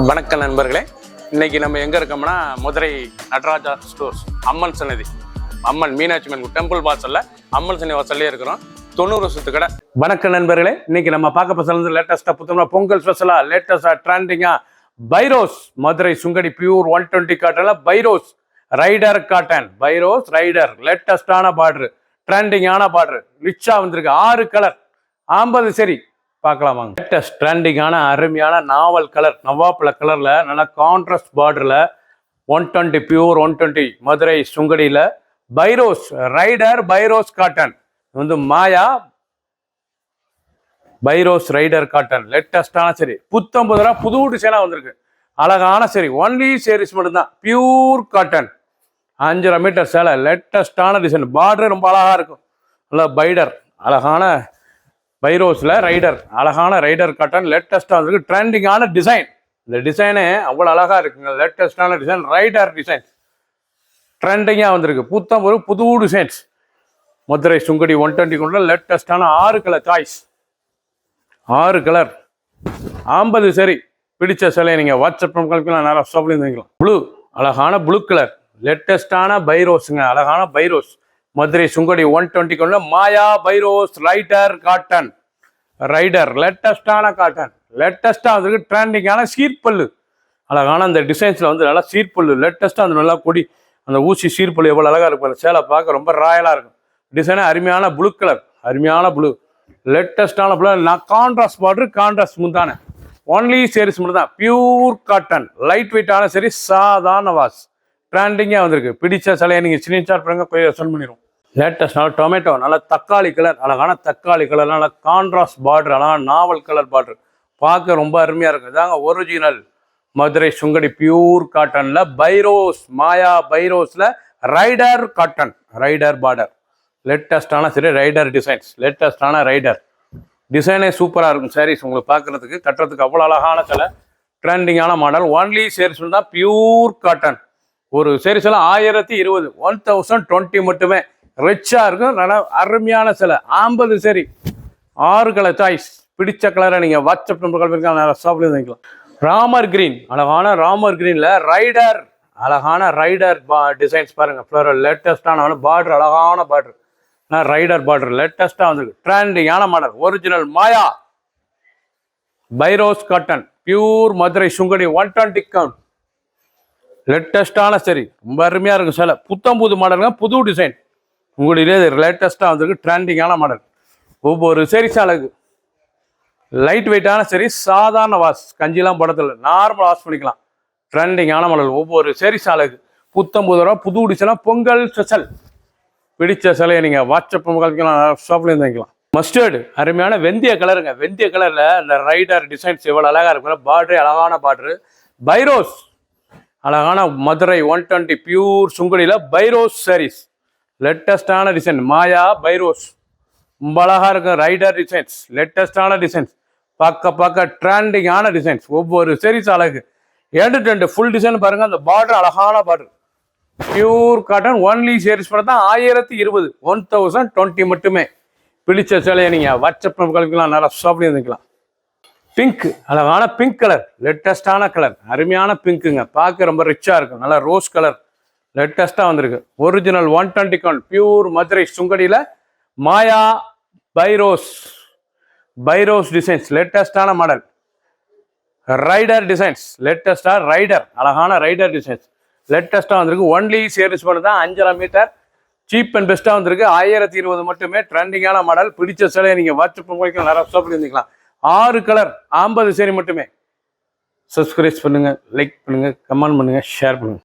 வணக்கம் நண்பர்களே, இன்னைக்கு நம்ம எங்க இருக்கோம்னா மதுரை நடராஜா ஸ்டோர்ஸ் அம்மன் சன்னதி, அம்மன் மீனாட்சி அம்மன் டெம்பிள் வாசல்ல அம்மன் சன்னதி வாசல்லே இருக்கிறோம். 90 வருஷத்து கடை. வணக்கம் நண்பர்களே, இன்னைக்கு நம்ம பார்க்க போறது லேட்டஸ்டா புத்தகமா பொங்கல் ஸ்பெஷலா லேட்டஸ்டா ட்ரெண்டிங்கா பைரோஸ் மதுரை சுங்கடி பியூர் 120 காட்டன்ல பைரோஸ் ரைடர் காட்டன், பைரோஸ் ரைடர் லேட்டஸ்டான பார்டர், ட்ரெண்டிங்கான பார்டர், ரிச்சா வந்திருக்கு. 6 கலர் 50 சரி பார்க்கலாமாங்க. லேட்டஸ்ட் ட்ரெண்டிங்கான அருமையான நாவல் கலர், நவாப்பழ கலர்ல நல்ல கான்ட்ராஸ்ட் பார்டர்ல 120 பியூர் 120 மதுரை சுங்கடியில பைரோஸ் ரைடர் பைரோஸ் காட்டன் வந்து மாயா பைரோஸ் ரைடர் காட்டன் லேட்டஸ்டான சரி. புத்தம்பது ரூபா புது டிசைனா வந்திருக்கு. அழகான சரி, ஒன்லி சேரீஸ் மட்டும்தான், பியூர் காட்டன் 5.5 மீட்டர் சேலை, லேட்டஸ்டான டிசைன், பார்டர் ரொம்ப அழகா இருக்கும். நல்லா பைடர் அழகான பைரோஸ்ல ரைடர், அழகான ரைடர் காட்டன் லேட்டஸ்டா வந்திருக்கு. ட்ரெண்டிங்கான டிசைன், இந்த டிசைனே அவ்வளோ அழகா இருக்குங்க. லேட்டஸ்டான டிசைன் ரைடர் டிசைன் ட்ரெண்டிங்கா வந்திருக்கு. புத்தம்பது புது டிசைன்ஸ் மதுரை சுங்கடி 120 கொண்ட லேட்டஸ்டான 6 கலர் சாய்ஸ், 6 கலர் 50 சரி. பிடிச்ச சிலையை நீங்க வாட்ஸ்அப் நிறைய ஷாப்லையும் வாங்கிக்கலாம். ப்ளூ, அழகான ப்ளூ கலர் லேட்டஸ்டான பைரோஸுங்க, அழகான பைரோஸ் மதுரை சுங்கடி 120 கொண்ட மாயா பைரோஸ் ரைடர் காட்டன், ரைடர் லேட்டஸ்டான காட்டன், லேட்டஸ்டா வந்துருக்கு. ட்ரெண்டிங்கான சீர்பல்லு, அழகான அந்த டிசைன்ஸ்ல வந்து நல்லா சீர்பல்லு லேட்டஸ்டா அந்த நல்லா கொடி, அந்த ஊசி சீர்பல்லு எவ்வளவு அழகா இருக்கும். சேலை பார்க்க ரொம்ப ராயலா இருக்கும். டிசைனா அருமையான ப்ளூ கலர், அருமையான ப்ளூ லேட்டஸ்டான ப்ளூ. நான் கான்ட்ராஸ்ட் பார்டர், கான்ட்ராஸ்ட் முந்தான, ஒன்லி சேரீஸ் மட்டும் தான், பியூர் காட்டன் லைட் வெயிட்டான சரி, சாதாரண வாஸ் ட்ரெண்டிங்கா வந்திருக்கு. பிடிச்ச சிலையை நீங்க ஸ்கிரீன்ஷாட் பண்ணுங்க, போய் சென்ட் பண்ணிடுவோம். லேட்டஸ்ட் நல்ல டொமேட்டோ, நல்ல தக்காளி கலர், அழகான தக்காளி கலர், நல்ல கான்ட்ராஸ்ட் பார்டர், அழகான நாவல் கலர் பார்டர், பார்க்க ரொம்ப அருமையா இருக்கும். இதாங்க ஒரிஜினல் மதுரை சுங்கடி பியூர் காட்டன்ல பைரோஸ் மாயா பைரோஸ்ல ரைடர் காட்டன், ரைடர் பார்டர் லேட்டஸ்டான சரி, ரைடர் டிசைன்ஸ், லேட்டஸ்டான ரைடர் டிசைனே சூப்பராக இருக்கும். சாரீஸ் உங்களுக்கு பார்க்கறதுக்கு கட்டுறதுக்கு அவ்வளோ அழகான சில ட்ரெண்டிங்கான மாடல். ஒன்லி சேரீஸ் தான் பியூர் காட்டன். ஒரு சேரீஸ் எல்லாம் 1020, 1020 மட்டுமே. ரிச்சா இருக்கும், நல்லா அருமையான சிலை. 50 சரி, 6 கலர் சாய்ஸ். பிடிச்ச கலரை நீங்க வாட்ஸ்அப் நம்பர் ஷாப்லேயும் வாங்கிக்கலாம். ராமர் கிரீன், அழகான ராமர் கிரீன்ல ரைடர், அழகான ரைடர் டிசைன்ஸ் பாருங்க. ஃப்ளோரல் லேட்டஸ்டான பார்டர், அழகான பார்டர், ரைடர் பார்டர் லேட்டஸ்டா வந்துருக்கு. ட்ரெண்டிங்கான மாடல் ஒரிஜினல் மாயா பைரோஸ் cotton pure Madurai Sungudi 120 count லேட்டஸ்டான சரி, ரொம்ப அருமையா இருக்கும் சிலை. புத்தம்புது மாடலுங்க, புது டிசைன் உங்களுடைய லேட்டஸ்டா வந்திருக்கு. ட்ரெண்டிங்கான மாடல். ஒவ்வொரு சரி அழகு, லைட் வெயிட்டான சரி, சாதாரண வாஷ், கஞ்சிலாம் படத்துல நார்மல் வாஷ் பண்ணிக்கலாம். ட்ரெண்டிங்கான மாடல். ஒவ்வொரு சரி அழகு. புத்தம்பது ரூபா புது டிசைனா, பொங்கல் ஸ்பெஷல். பிடிச்ச சிலையை நீங்க வாட்ஸ்அப் ஷாப்லேருந்து வாங்கிக்கலாம். மஸ்டர்டு, அருமையான வெந்தய கலருங்க. வெந்தய கலர்ல இந்த ரைடர் டிசைன்ஸ் எவ்வளவு அழகா இருக்கும். பார்டரு அழகான பார்டரு. பைரோஸ், அழகான மதுரை 120 பியூர் சுங்கடியில பைரோஸ் சாரீஸ், லேட்டஸ்டான டிசைன் மாயா பைரோஸ், ரொம்ப அழகா இருக்கும். ரைடர் டிசைன்ஸ் லேட்டஸ்டான டிசைன்ஸ், பார்க்க ட்ரெண்டிங்கான டிசைன்ஸ். ஒவ்வொரு சாரீஸ் அழகு. 2 ஃபுல் டிசைன் பாருங்க. அந்த பார்டர் அழகான border, pure cotton only saris பண்ண தான் 1020, 1020 மட்டுமே. பிடிச்ச சிலையை நீங்க வாட்ஸ்அப் கழிக்கலாம், நல்லா ஷாப்லேயும் இருந்துக்கலாம். பிங்க், அழகான பிங்க் கலர் லேட்டஸ்டான கலர், அருமையான பிங்க்குங்க. பார்க்க ரொம்ப ரிச்சா இருக்கும். நல்லா ரோஸ் கலர் லேட்டஸ்டா வந்திருக்கு. ஒரிஜினல் 120 கவுண்ட் பியூர் மதுரை சுங்கடியில மாயா பைரோஸ், பைரோஸ் டிசைன்ஸ் லேட்டஸ்டான மாடல். ரைடர் டிசைன்ஸ் லேட்டஸ்டா ரைடர், அழகான ரைடர் டிசைன்ஸ் லேட்டஸ்டா வந்திருக்கு. ஒன்லி சேரீஸ் பண்ணு தான், 5.5 மீட்டர், சீப் அண்ட் பெஸ்டா வந்திருக்கு. 1020 மட்டுமே. ட்ரெண்டிங்கான மாடல். பிடிச்ச சிலையை நீங்க வாட்ஸ்அப் நிறைய ஷாப்ல இருந்துக்கலாம். 6 கலர் 50 சரி மட்டுமே. சப்ஸ்கிரைப் பண்ணுங்க, லைக் பண்ணுங்க, கமெண்ட் பண்ணுங்க, ஷேர் பண்ணுங்க.